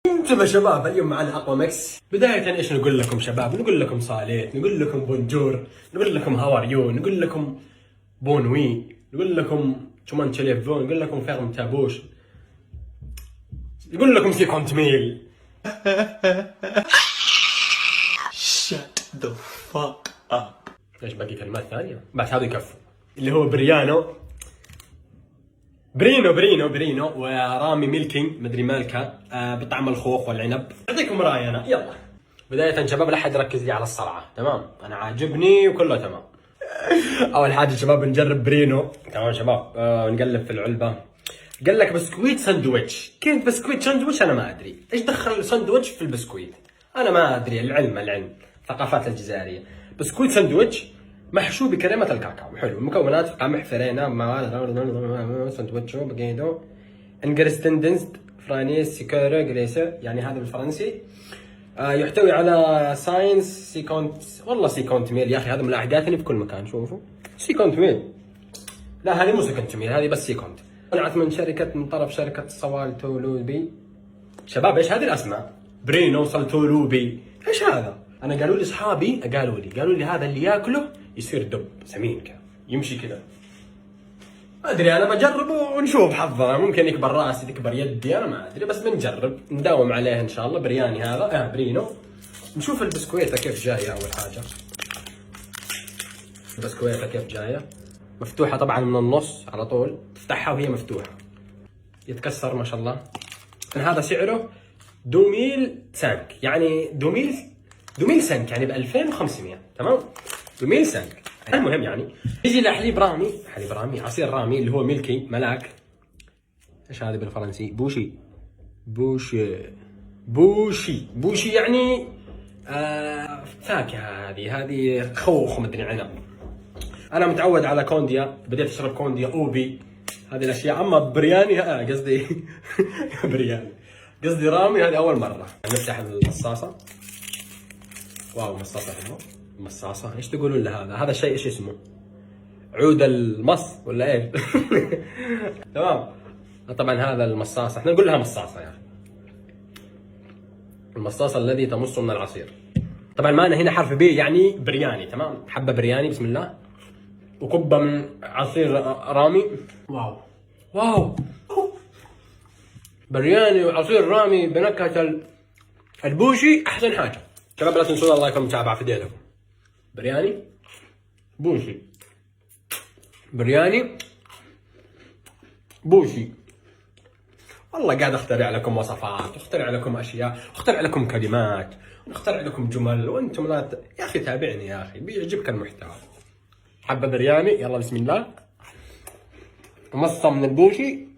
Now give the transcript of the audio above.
انتم يا شباب اليوم معنا اقوى ميكس. بداية ايش نقول لكم شباب؟ نقول لكم صالح، نقول لكم بونجور، نقول لكم هاو ار يو، نقول لكم بونوي، نقول لكم شومان تشليفون، نقول لكم فيرم تابوش، نقول لكم سي كونت ميل. Shut the fuck up. ايش باقي كلمات ثانية؟ بعد هذا يكفوا. اللي هو بريانو برينو ورامي ميلكينج مدري مالكا بطعم الخوخ والعنب. اعطيكم رايي انا، يلا. بداية شباب لا احد يركز لي على الصرعة، تمام؟ انا عاجبني وكله تمام. اول حاجة شباب نجرب برينو، تمام شباب؟ نقلب في العلبة. قال لك بسكويت ساندويتش، كيف بسكويت ساندويتش؟ انا ما ادري ايش دخل الساندويتش في البسكويت، انا ما ادري. العلم ثقافات الجزائرية. بسكويت ساندويتش محشو بكريمة الكاكاو، حلو. المكونات قمح فرينة ساندويتشو بقيدو انجرستندنس فرانيس سيكورو جريسر، يعني هذا بالفرنسي. يحتوي على ساينس سيكونت، والله سيكونت ميل يا اخي، هذا ملاحقاتني في كل مكان. شوفوا سيكونت ميل، لا هذه مو سيكونت ميل، هذه بس سيكونت. طلعت من طرف شركة صوال تولوبي. شباب ايش هذه الاسماء؟ برينو صلتولوبي، ايش هذا؟ انا قالوا لي اصحابي، قالوا لي هذا اللي ياكله يصير دب سمين كذا، يمشي كذا. ما ادري، انا بجربه ونشوف حظنا، ممكن يكبر راسي تكبر يدي، انا ما ادري، بس بنجرب نداوم عليه ان شاء الله. برياني هذا برينو. نشوف البسكويته كيف جايه. اول حاجه البسكويته كيف جايه، مفتوحه طبعا من النص على طول، تفتحها وهي مفتوحه، يتكسر ما شاء الله. هذا سعره 2005، يعني 2005 يعني ب 2500، تمام؟ 2005. المهم يعني يجي لحليب رامي، عصير رامي اللي هو ملكي ملاك. ايش هذا بالفرنسي؟ بوشي يعني فاكهه. هذه خوخ مدري عنب. انا متعود على كونديا، بديت اشرب كونديا اوبي، هذه الاشياء. اما برياني قصدي برياني قصدي رامي، هذه اول مره. نفتح المصاصه. واو مصاصه حلوه. مصاصه ايش تقولون لهذا؟ هذا الشيء ايش اسمه؟ عود المص ولا ايش؟ تمام. طبعا هذا المصاصه، احنا نقول لها مصاصه يعني، المصاصه الذي تمص من العصير. طبعا معنا هنا حرف بي يعني برياني، تمام؟ حبه برياني بسم الله، وكبه من عصير رامي. واو برياني وعصير رامي بنكهه البوشي، احسن حاجه. شباب لا تنسون اللايك والمتابعه في دينكم. برياني بوشي، برياني بوشي. والله قاعد اخترع لكم وصفات، اخترع لكم اشياء، اخترع لكم كلمات، واخترع لكم جمل، وانتم لا يا اخي تابعني يا اخي، بيعجبك المحتوى. حبه برياني، يلا بسم الله. مصه من البوشي.